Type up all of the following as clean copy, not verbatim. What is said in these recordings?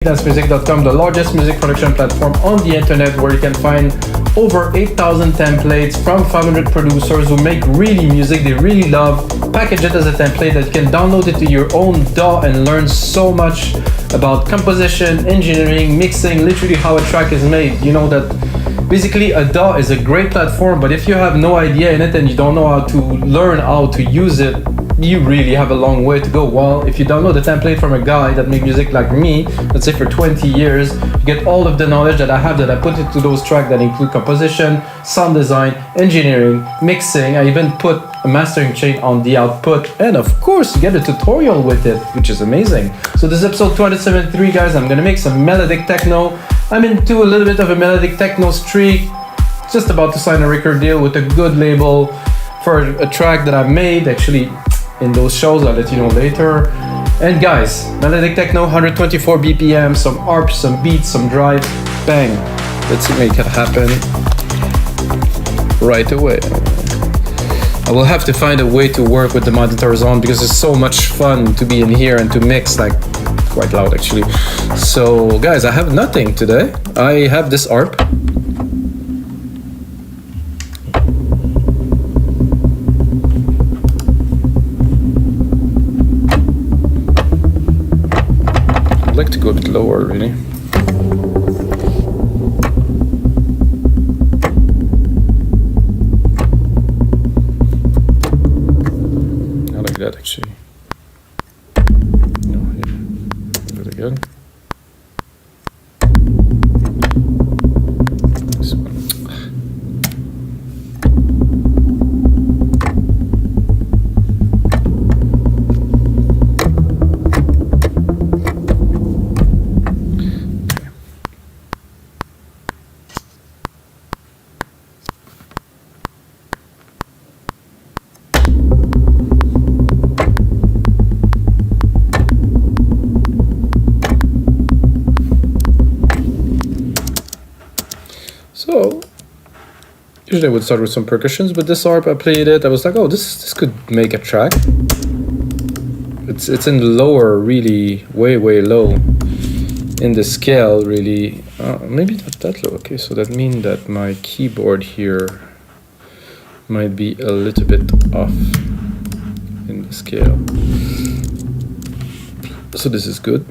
dancemusic.com, the largest music production platform on the internet, where you can find over 8,000 templates from 500 producers who make really music they really love, package it as a template that you can download it to your own DAW and learn so much about composition, engineering, mixing, literally how a track is made. You know that basically a DAW is a great platform, but if you have no idea in it and you don't know how to learn how to use it, you really have a long way to go. Well, if you download a template from a guy that makes music like me, let's say for 20 years, you get all of the knowledge that I have, that I put into those tracks that include composition, sound design, engineering, mixing. I even put a mastering chain on the output, and of course you get a tutorial with it, which is amazing. So this is episode 273, guys. I'm gonna make some melodic techno. I'm into a little bit of a melodic techno streak, just about to sign a record deal with a good label for a track that I made, actually in those shows. I'll let you know later. And guys, melodic techno, 124 BPM, some arps, some beats, some drive, bang. Let's make it happen right away. I will have to find a way to work with the monitors on, because it's so much fun to be in here and to mix, like quite loud actually. So guys, I have nothing today. I have this arp. I'd like to go a bit lower, really. I like that actually. No, here. Do it again. This one. So, usually I would start with some percussions, but this arp, I played it, I was like, oh, this could make a track. It's in the lower, really, way low in the scale, really. Maybe not that low. Okay, so that means that my keyboard here might be a little bit off in the scale. So this is good.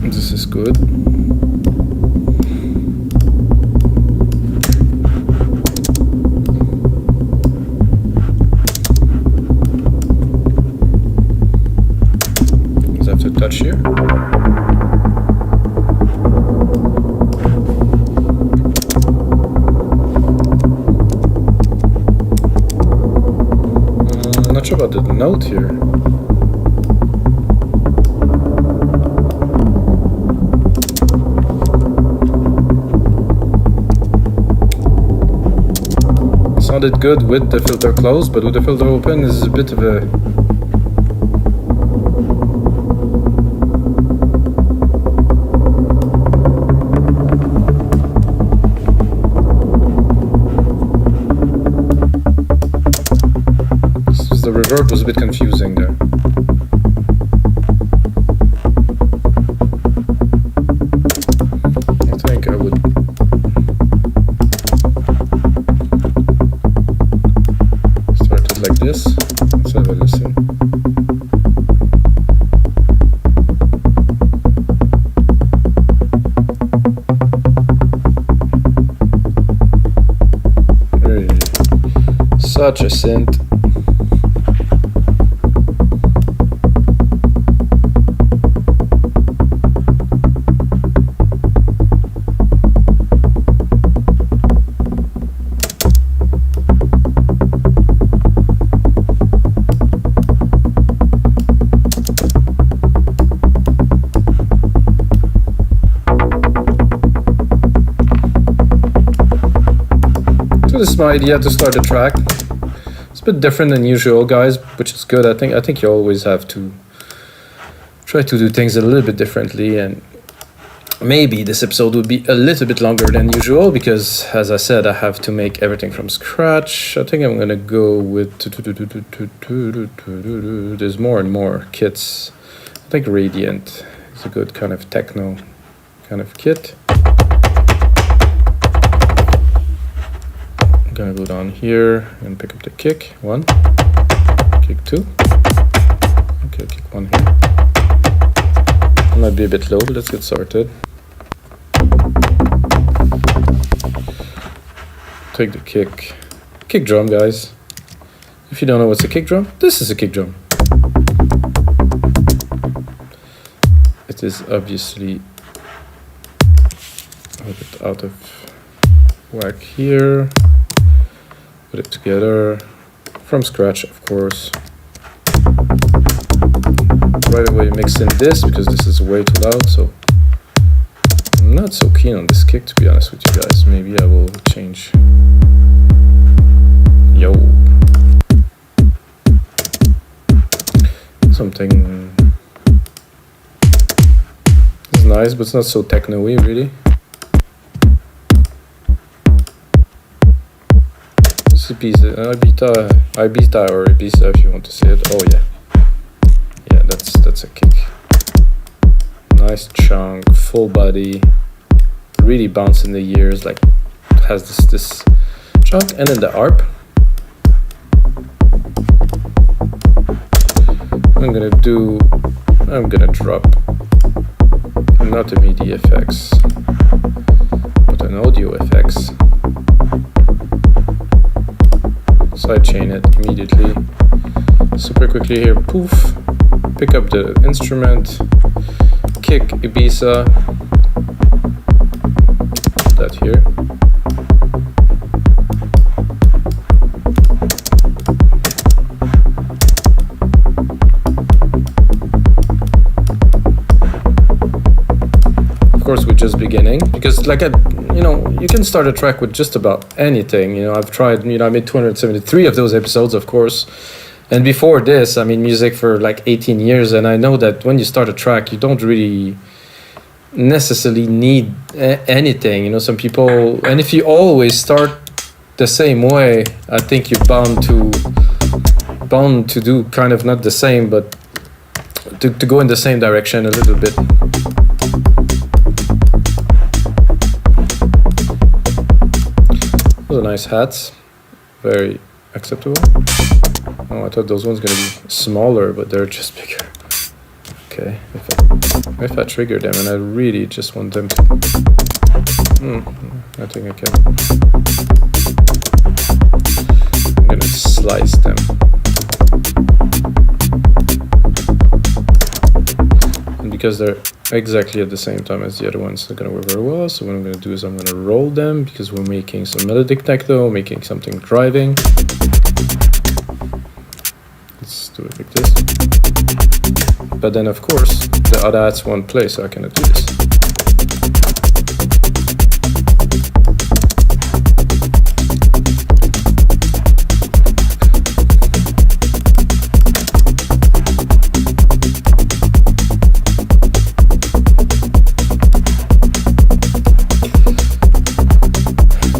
This is good. Touch here. I'm not sure about the note here. It sounded good with the filter closed, but with the filter open is a bit of a the reverb was a bit confusing there. I think I would start it like this. Let's have a listen. Really, such a synth. This is my idea to start a track. It's a bit different than usual, guys, which is good. I think you always have to try to do things a little bit differently, and maybe this episode would be a little bit longer than usual because, as I said, I have to make everything from scratch. I think I'm gonna go with there's more and more kits. I think Radiant It's a good kind of techno kind of kit. I'm gonna go down here and pick up the kick 1, kick 2. Okay, kick 1 here. It might be a bit low, but let's get started. Take the kick drum, guys. If you don't know what's a kick drum, this is a kick drum. It is obviously a bit out of whack here. Put it together from scratch, of course. Right away mix in this because this is way too loud, so I'm not so keen on this kick, to be honest with you guys. Maybe I will change. Yo. Something is nice, but it's not so techno-y, really. This is Ibiza or Ibiza if you want to say it. Oh yeah. Yeah, that's a kick. Nice chunk, full body, really bounce in the ears, like has this chunk, and then the arp. I'm gonna drop not a MIDI effects, but an audio effects. Sidechain it immediately, super quickly here, poof, pick up the instrument, kick Ibiza, that here. Of course, we're just beginning, because like you can start a track with just about anything. I've tried, I made 273 of those episodes, of course. And before this, I made music for like 18 years, and I know that when you start a track, you don't really necessarily need anything. Some people, and if you always start the same way, I think you're bound to do kind of not the same, but to go in the same direction a little bit. Those are nice hats, very acceptable. Oh, I thought those ones gonna be smaller, but they're just bigger. Okay, if I trigger them and I really just want them to... I think I can. I'm gonna slice them. And because they're exactly at the same time as the other ones, they're gonna work very well. So what I'm gonna do is I'm gonna roll them, because we're making some melodic techno, making something driving. Let's do it like this. But then of course the other hats won't play, so I cannot do this.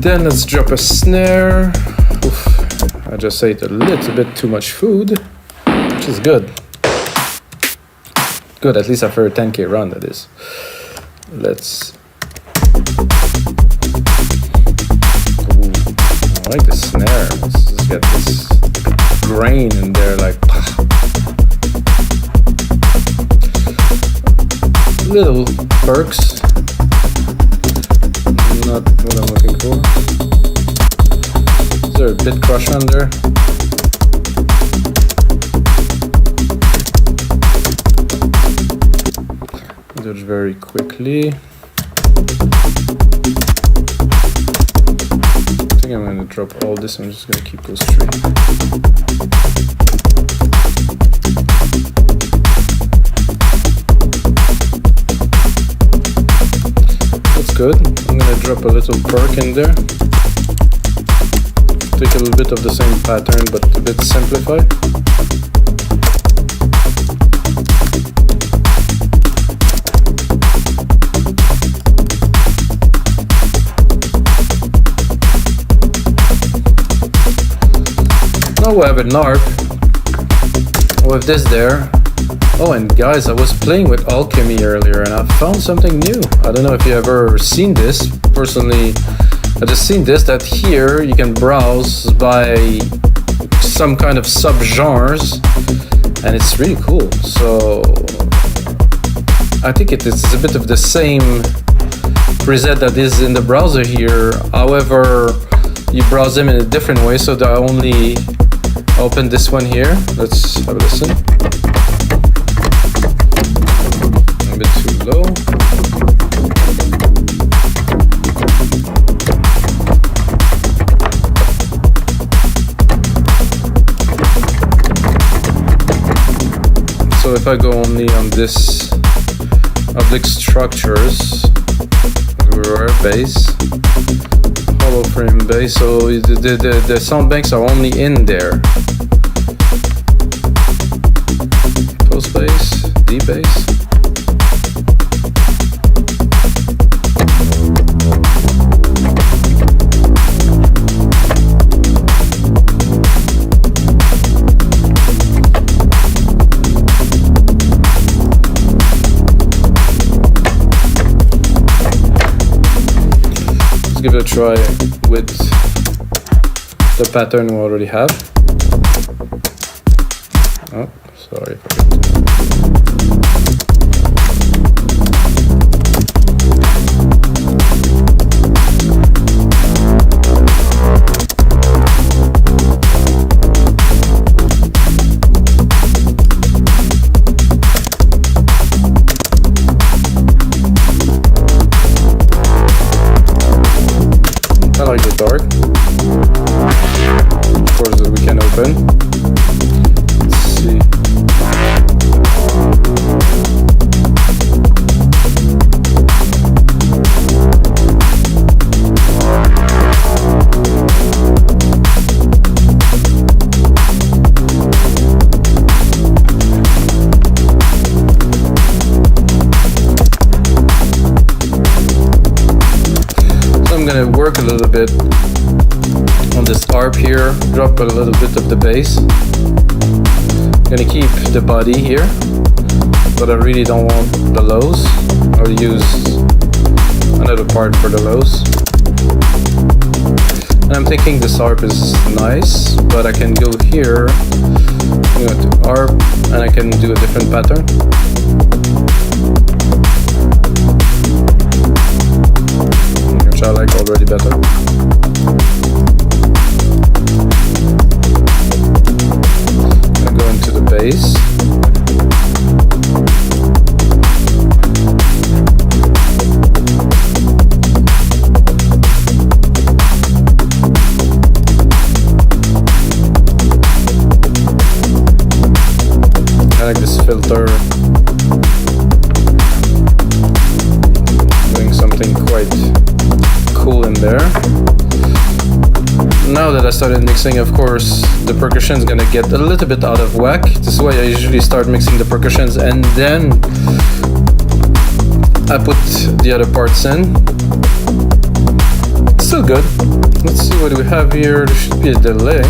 Then let's drop a snare. Oof, I just ate a little bit too much food, which is good. Good, at least after a 10K run, that is. Let's... Ooh, I like the snare. Let's just get this grain in there, like... Little perks. Not what I'm looking for. Is there a bit crush on there? Do it very quickly. I think I'm going to drop all this. I'm just going to keep those three. That's good. I'm going to drop a little perk in there. Take a little bit of the same pattern, but a bit simplified. Now we have an arp with this there. Oh, and guys, I was playing with Alchemy earlier and I found something new. I don't know if you ever seen this. Personally, I just seen this, that here you can browse by some kind of subgenres, and it's really cool. So I think it is a bit of the same preset that is in the browser here. However, you browse them in a different way, so that I only open this one here. Let's have a listen. A bit too low. So if I go only on this oblique structures, bass, hollow frame bass, so the sound banks are only in there. Post bass, D bass. Give it a try with the pattern we already have. Oh, sorry. I like the dark. Of course, we can open. Let's see. I'm gonna work a little bit on this arp here, drop a little bit of the bass. I'm gonna keep the body here, but I really don't want the lows. I'll use another part for the lows. And I'm thinking this arp is nice, but I can go here, go to arp, and I can do a different pattern. Which I like already better. I go into the bass. I like this filter. Doing something quite cool in there. Now that I started mixing, of course, the percussion is gonna get a little bit out of whack. This is why I usually start mixing the percussions and then I put the other parts in. Still good. Let's see what we have here. There should be a delay.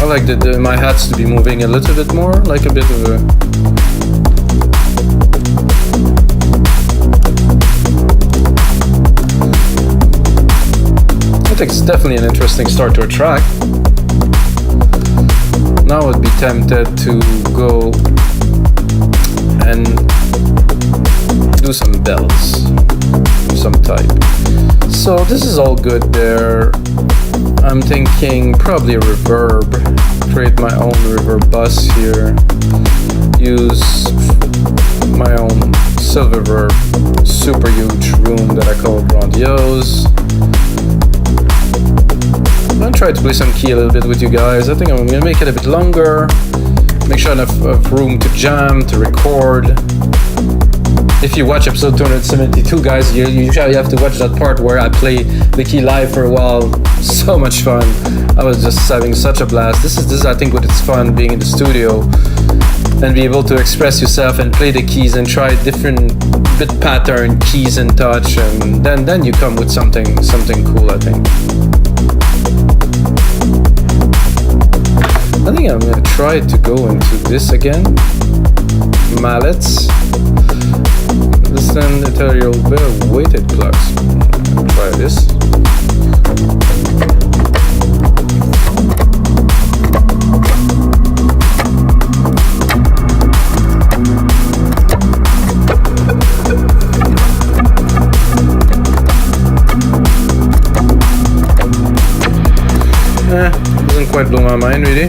I like my hats to be moving a little bit more, like a bit of a I think it's definitely an interesting start to a track. Now I'd be tempted to go and do some bells of some type. So this is all good there. I'm thinking probably a reverb. Create my own reverb bus here. Use my own Silververb super huge room that I call Grandiose. I'm gonna try to play some key a little bit with you guys. I think I'm gonna make it a bit longer. Make sure enough of room to jam, to record. If you watch episode 272, guys, you usually have to watch that part where I play the key live for a while. So much fun. I was just having such a blast. This is I think what it's fun being in the studio and be able to express yourself and play the keys and try different bit pattern keys and touch, and then you come with something cool, I think. I think I'm gonna try to go into this again. Mallets. Listen, ethereal weighted plugs. Try this. Doesn't quite blow my mind really.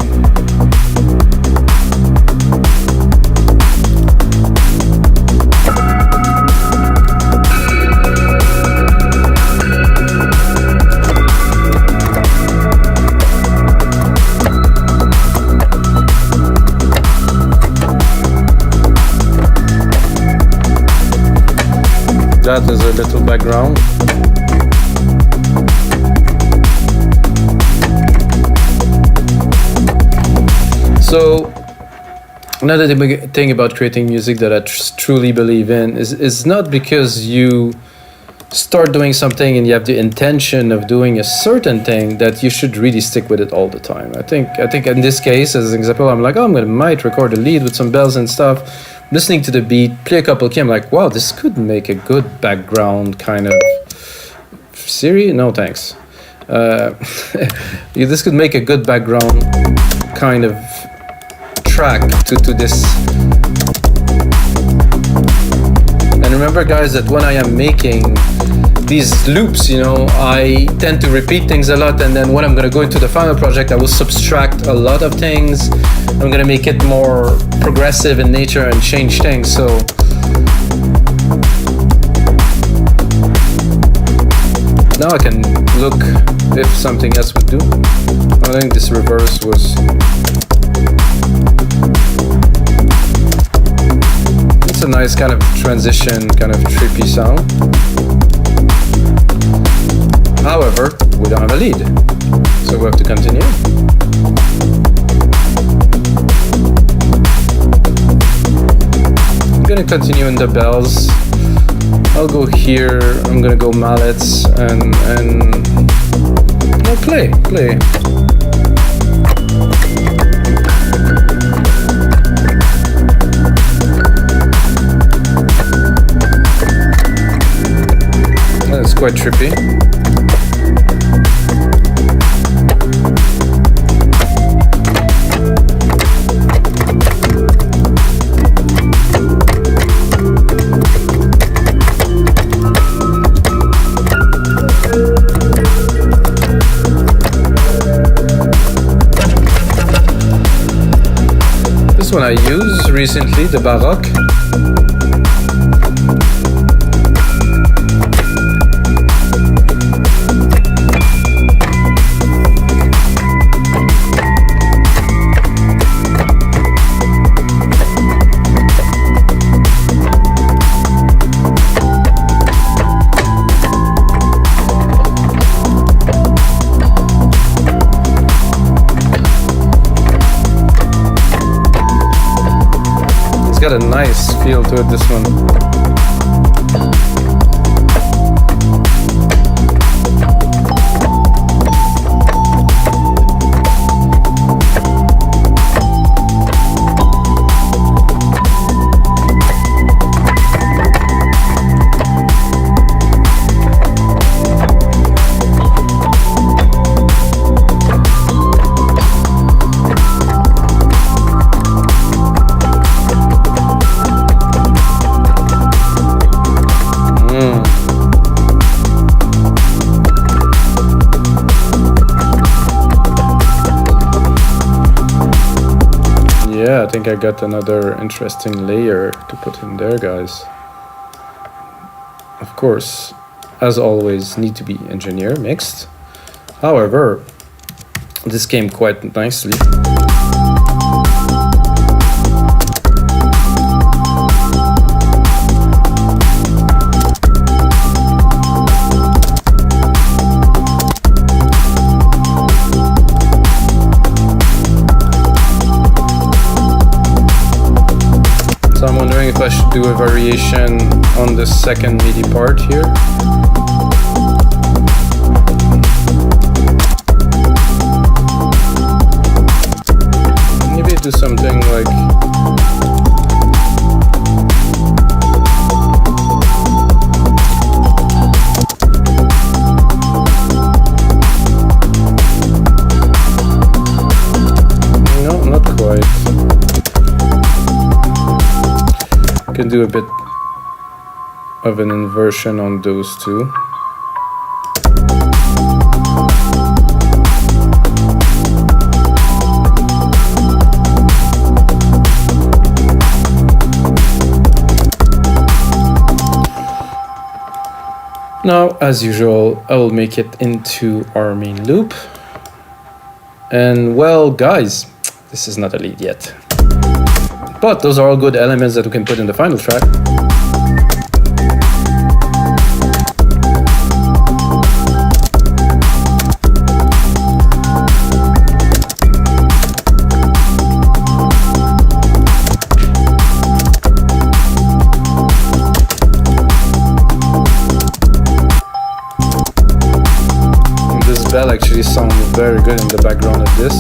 That is a little background. So another thing about creating music that I truly believe in is not because you start doing something and you have the intention of doing a certain thing that you should really stick with it all the time. I think in this case, as an example, I'm like, oh, might record a lead with some bells and stuff. Listening to the beat, play a couple key, I'm like, wow, this could make a good background kind of Siri? No, thanks. This could make a good background kind of track to this. And remember, guys, that when I am making these loops, I tend to repeat things a lot, and then when I'm going to go into the final project, I will subtract a lot of things. I'm going to make it more progressive in nature and change things. So now I can look if something else would do. I think this reverse was... It's a nice kind of transition, kind of trippy sound. However, we don't have a lead, so we have to continue. I'm gonna continue in the bells. I'll go here, I'm gonna go mallets and no, play. That's quite trippy. This one I used recently, the Baroque. Got a nice feel to it, this one. Yeah, I think I got another interesting layer to put in there, guys. Of course, as always, need to be engineer mixed. However, this came quite nicely. So I'm wondering if I should do a variation on the second MIDI part here. do something like... No, not quite. Can do a bit of an inversion on those two. Now, as usual, I will make it into our main loop. And well, guys, this is not a lead yet. But those are all good elements that we can put in the final track. Bell actually sounds very good in the background of this.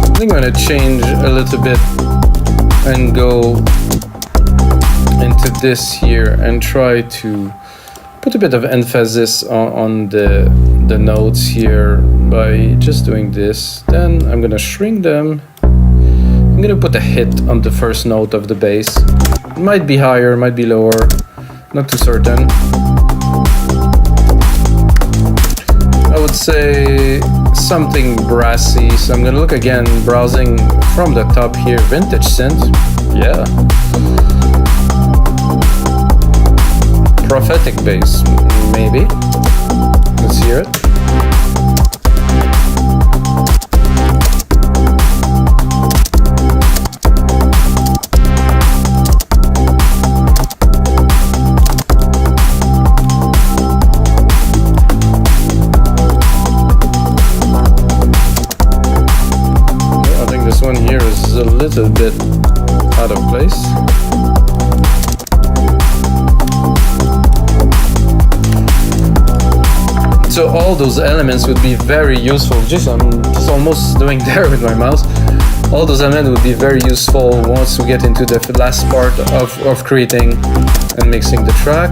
I think I'm gonna change a little bit and go into this here and try to put a bit of emphasis on the notes here by just doing this. Then I'm gonna shrink them. I'm gonna put a hit on the first note of the bass. It might be higher, might be lower, not too certain. I would say something brassy, so I'm gonna look again, browsing from the top here, vintage synth, yeah. Prophetic bass, maybe. Let's hear it. Here is a little bit out of place. So all those elements would be very useful. I'm just almost doing there with my mouse. All those elements would be very useful once we get into the last part of creating and mixing the track.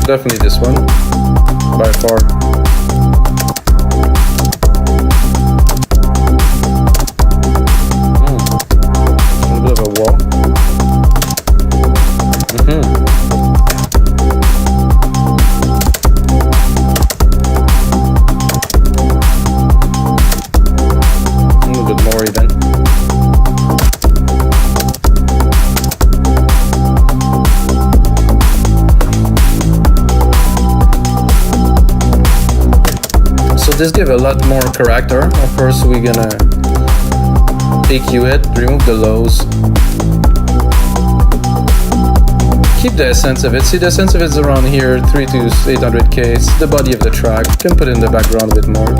Definitely this one, by far. This gives a lot more character. Of course, we're gonna EQ it, remove the lows, keep the essence of it. See, the essence of it's around here, 3 to 800k. It's the body of the track. You can put it in the background a bit more.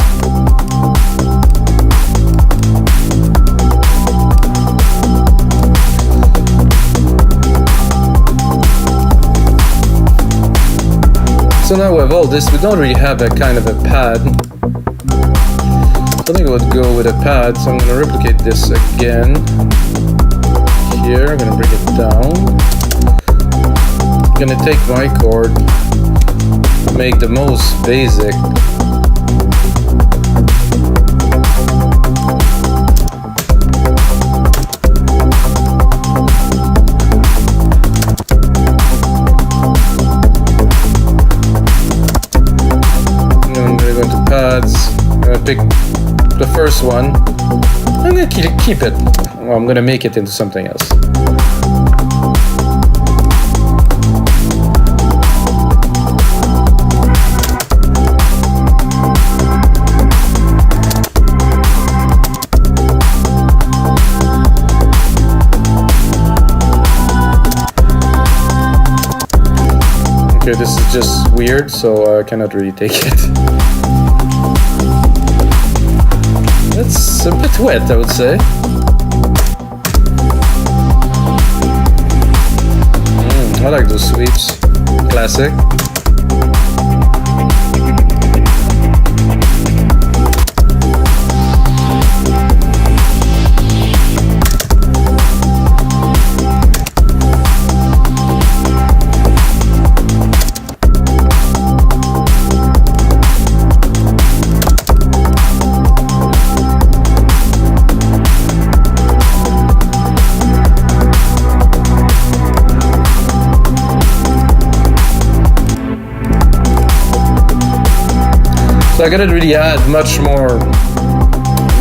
So now with all this, we don't really have a kind of a pad. I think I would go with a pad, so I'm going to replicate this again. Here, I'm going to bring it down. I'm going to take my chord, make the most basic. And then I'm going to go into pads. I'm going to pick the first one. I'm gonna keep it. Well, I'm gonna make it into something else. Okay, this is just weird, so I cannot really take it. It's a bit wet, I would say. I like those sweeps. Classic. So I couldn't really add much more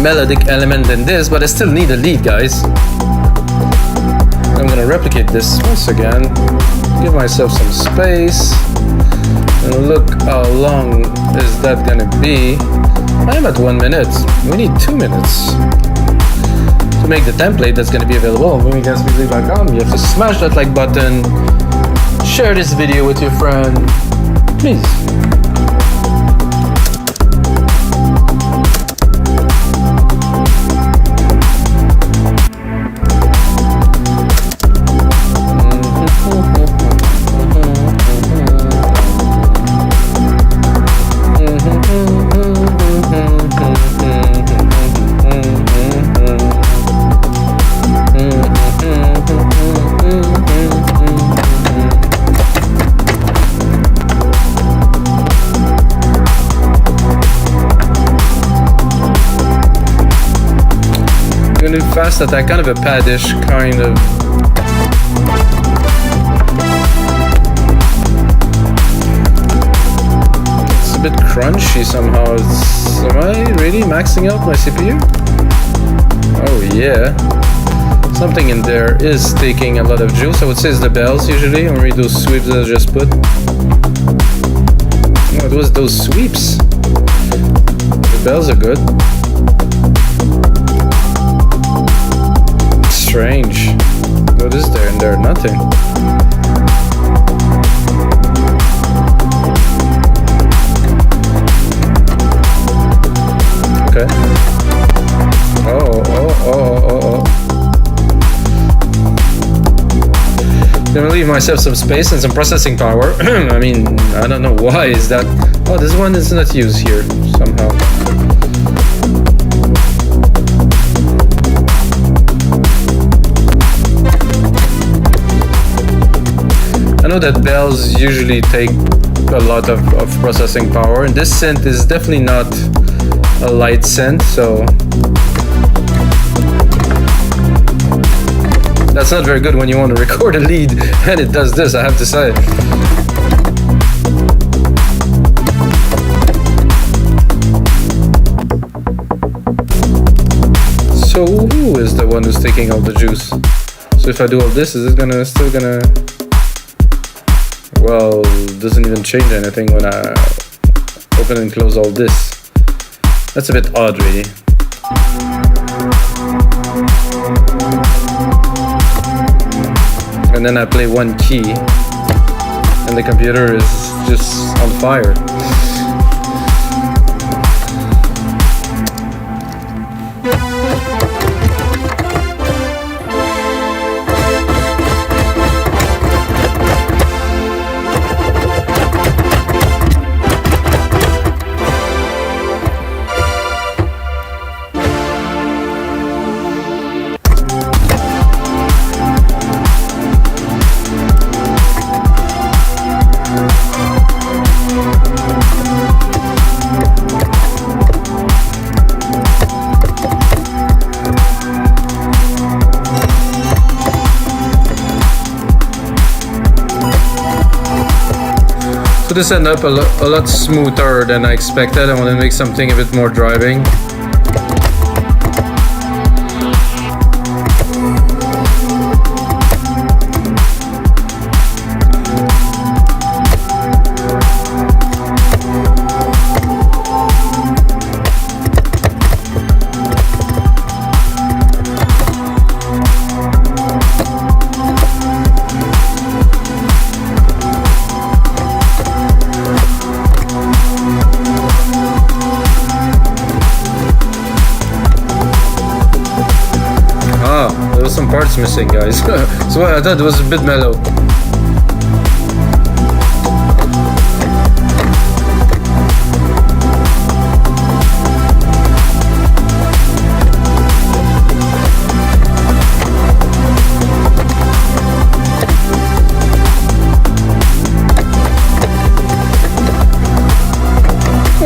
melodic element than this, but I still need a lead, guys. I'm gonna replicate this once again, give myself some space, and look how long is that gonna be. I am at 1 minute. We need 2 minutes to make the template that's gonna be available. When we get music back on, you have to smash that like button, share this video with your friend, please. Fast attack, kind of a padish kind of. It's a bit crunchy somehow. Am I really maxing out my CPU? Oh yeah. Something in there is taking a lot of juice. I would say it's the bells usually, or maybe those sweeps that I just put. Oh, it was those sweeps. The bells are good. Strange. What is there in there? Nothing. Okay. Oh. Gonna leave myself some space and some processing power. I mean, I don't know why is that. Oh, this one is not used here somehow. I know that bells usually take a lot of processing power, and this synth is definitely not a light synth, so that's not very good when you want to record a lead and it does this, I have to say. So who is the one who's taking all the juice? So if I do all this, is it still gonna... Well, doesn't even change anything when I open and close all this. That's a bit odd, really. And then I play one key, and the computer is just on fire. So this ended up a lot smoother than I expected. I want to make something a bit more driving. Some parts missing, guys. So I thought it was a bit mellow.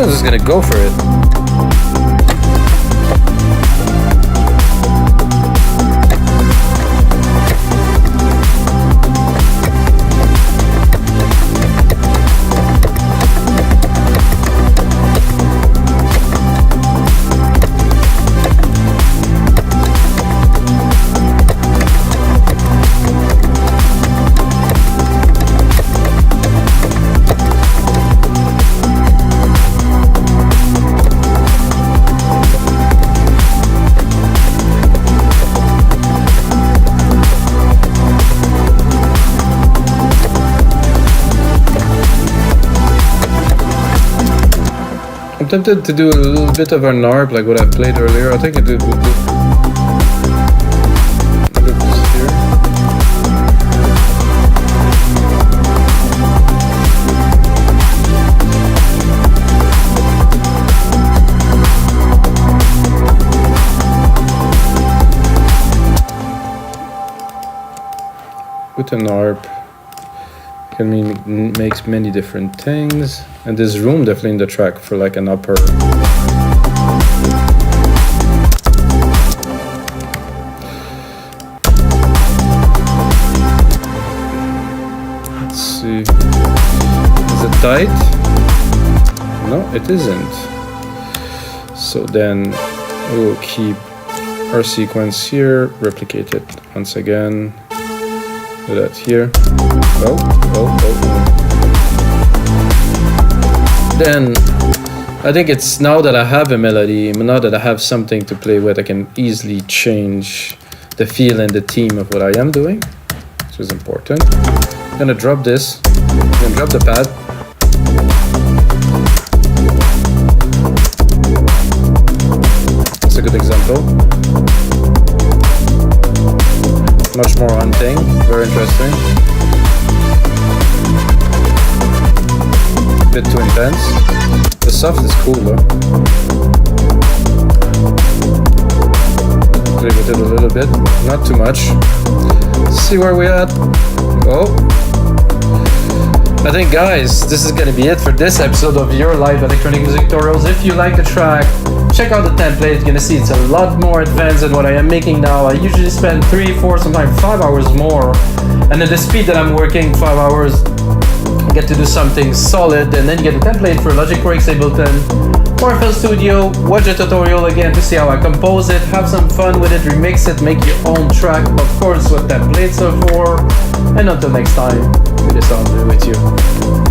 I'm just gonna go for it. I'm tempted to do a little bit of an arp like what I played earlier. I think I did with this here. With an arp can mean makes many different things, and there's room definitely in the track for like an upper. Let's see, is it tight? No, it isn't. So then we'll keep our sequence here, replicate it once again. Do that here. Oh. Then I think it's now that I have a melody, now that I have something to play with, I can easily change the feel and the theme of what I am doing, which is important. I'm gonna drop this, I'm gonna drop the pad. That's a good example. Much more hunting, very interesting. Bit too intense. The soft is cool though. Play with it a little bit, not too much. Let's see where we're at. Oh. I think, guys, this is gonna be it for this episode of your live electronic music tutorials. If you like the track, check out the template. You're gonna see it's a lot more advanced than what I am making now. I usually spend 3, 4, sometimes 5 hours more. And at the speed that I'm working, 5 hours, I get to do something solid. And then you get the template for Logic Pro X Ableton, or FL Studio. Watch the tutorial again to see how I compose it. Have some fun with it, remix it, make your own track. Of course, what templates are for. And until next time, it is on with you.